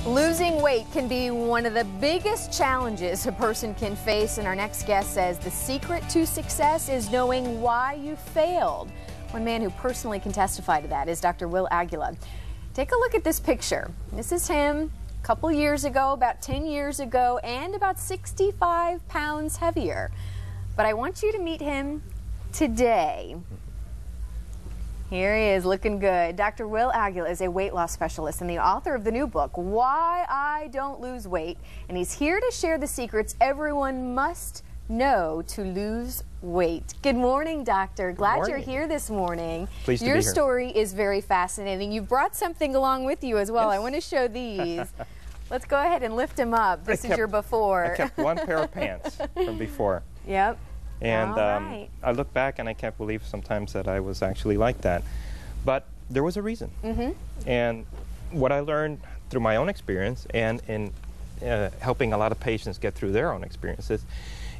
Losing weight can be one of the biggest challenges a person can face, and our next guest says the secret to success is knowing why you failed. One man who personally can testify to that is Dr. Will Aguila. Take a look at this picture. This is him a couple years ago, about 10 years ago, and about 65 pounds heavier. But I want you to meet him today. Here he is, looking good. Dr. Will Aguila is a weight loss specialist and the author of the new book, Why I Don't Lose Weight. And he's here to share the secrets everyone must know to lose weight. Good morning, Doctor. Glad you're here this morning. Pleased to be here. Your story is very fascinating. You've brought something along with you as well. Yes. I want to show these. Let's go ahead and lift him up. This is your before. I kept one pair of pants from before. Yep. And right. I look back and I can't believe sometimes that I was actually like that. But there was a reason. And what I learned through my own experience and in helping a lot of patients get through their own experiences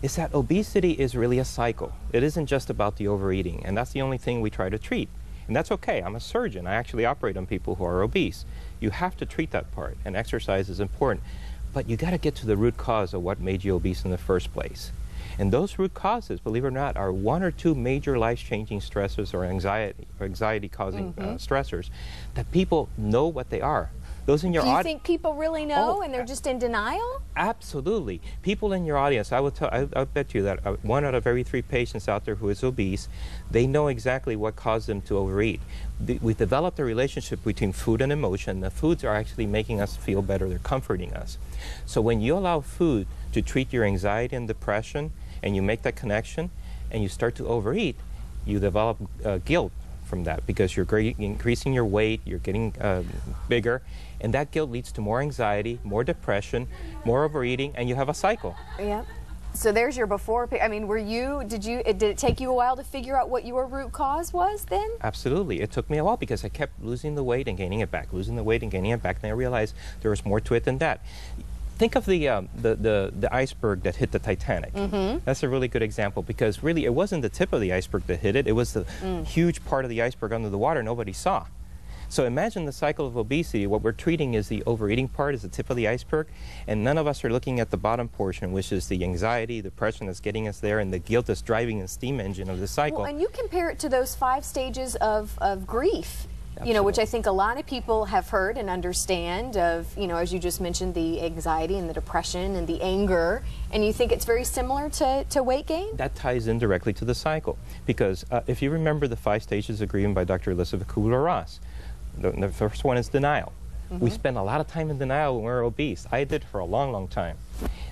is that obesity is really a cycle. It isn't just about the overeating, and that's the only thing we try to treat. And that's okay. I'm a surgeon. I actually operate on people who are obese. You have to treat that part, and exercise is important. But you got to get to the root cause of what made you obese in the first place. And those root causes, believe it or not, are one or two major life-changing stressors or anxiety-causing stressors that people know what they are. Those in your audience. Do you think people really know and they're just in denial? Absolutely. People in your audience, I bet you that one out of every 3 patients out there who is obese, they know exactly what caused them to overeat. We've developed a relationship between food and emotion. The foods are actually making us feel better. They're comforting us. So when you allow food to treat your anxiety and depression, and you make that connection, and you start to overeat, you develop guilt from that because you're increasing your weight, you're getting bigger, and that guilt leads to more anxiety, more depression, more overeating, and you have a cycle. Yep. So there's your before. I mean, did it take you a while to figure out what your root cause was then? Absolutely. It took me a while because I kept losing the weight and gaining it back, losing the weight and gaining it back, and I realized there was more to it than that. Think of the iceberg that hit the Titanic. That's a really good example because really it wasn't the tip of the iceberg that hit it. It was the huge part of the iceberg under the water nobody saw. So imagine the cycle of obesity. What we're treating is the overeating part, is the tip of the iceberg, and none of us are looking at the bottom portion, which is the anxiety, depression that's getting us there, and the guilt that's driving the steam engine of the cycle. Well, and you compare it to those 5 stages of grief. Absolutely. You know, which I think a lot of people have heard and understand of, you know, as you just mentioned, the anxiety and the depression and the anger, and you think it's very similar to weight gain? That ties in directly to the cycle, because if you remember the 5 stages of grief by Dr. Elizabeth Kubler-Ross, the first one is denial. We spend a lot of time in denial when we're obese. I did for a long, long time.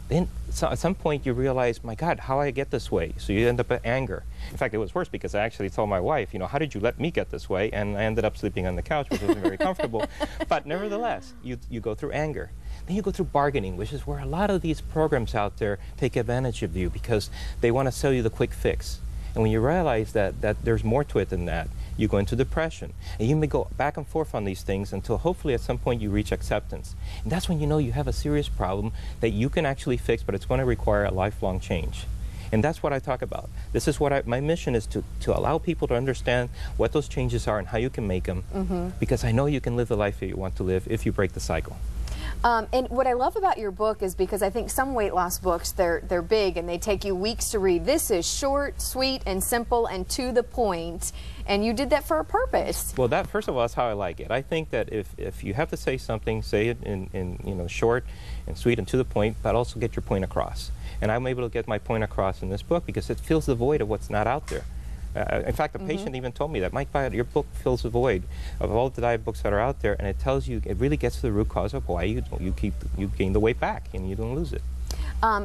Then at some point you realize, my God, how I get this way? So you end up in anger. In fact, it was worse because I actually told my wife, you know, how did you let me get this way? And I ended up sleeping on the couch, which wasn't very comfortable. But nevertheless, you go through anger. Then you go through bargaining, which is where a lot of these programs out there take advantage of you because they want to sell you the quick fix. And when you realize that there's more to it than that, you go into depression. And you may go back and forth on these things until hopefully at some point you reach acceptance. And that's when you know you have a serious problem that you can actually fix, but it's going to require a lifelong change. And that's what I talk about. This is what my mission is, to allow people to understand what those changes are and how you can make them, because I know you can live the life that you want to live if you break the cycle. And what I love about your book is because I think some weight loss books, they're big and they take you weeks to read. This is short, sweet, and simple and to the point, and you did that for a purpose. Well, that, first of all, is how I like it. I think that if you have to say something, say it in you know, short and sweet and to the point, but also get your point across. And I'm able to get my point across in this book because it fills the void of what's not out there. In fact, a patient even told me that, Mike, your book fills the void of all the diet books that are out there, and it tells you, it really gets to the root cause of why you gain the weight back and you don't lose it.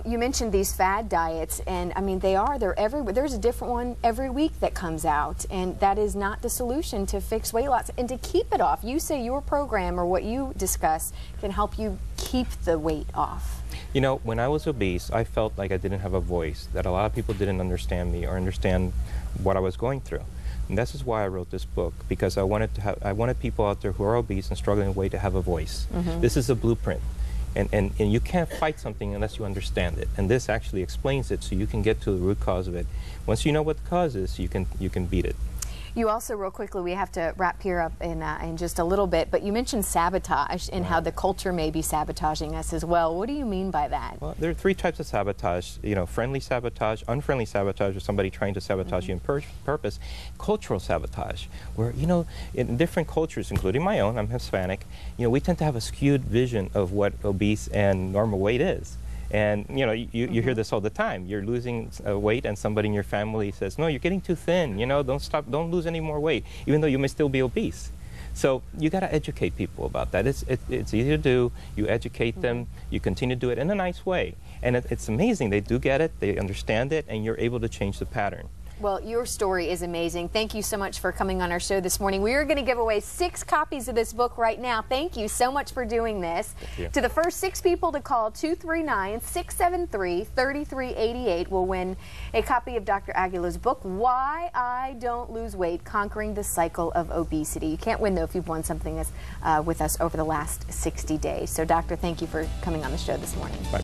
You mentioned these fad diets, and I mean, they're everywhere. There's a different one every week that comes out, and that is not the solution to fix weight loss and to keep it off. You say your program, or what you discuss, can help you keep the weight off. You know, when I was obese, I felt like I didn't have a voice, that a lot of people didn't understand me or understand what I was going through. And this is why I wrote this book, because I wanted people out there who are obese and struggling with weight to have a voice. This is a blueprint. And you can't fight something unless you understand it. And this actually explains it so you can get to the root cause of it. Once you know what the cause is, you can beat it. You also, real quickly, we have to wrap here up in just a little bit, but you mentioned sabotage and how the culture may be sabotaging us as well. What do you mean by that? Well, there are three types of sabotage, friendly sabotage, unfriendly sabotage, or somebody trying to sabotage you on purpose, cultural sabotage, where, in different cultures, including my own, I'm Hispanic, we tend to have a skewed vision of what obese and normal weight is. And you hear this all the time. You're losing weight, and somebody in your family says, "No, you're getting too thin. Don't stop. Don't lose any more weight, even though you may still be obese." So you got to educate people about that. It's easy to do. You educate them. You continue to do it in a nice way, and it's amazing. They do get it. They understand it, and you're able to change the pattern. Well, your story is amazing. Thank you so much for coming on our show this morning. We are going to give away 6 copies of this book right now. Thank you so much for doing this. To the first 6 people to call 239-673-3388 will win a copy of Dr. Aguilar's book, Why I Don't Lose Weight, Conquering the Cycle of Obesity. You can't win, though, if you've won something with us over the last 60 days. So, Doctor, thank you for coming on the show this morning. Bye.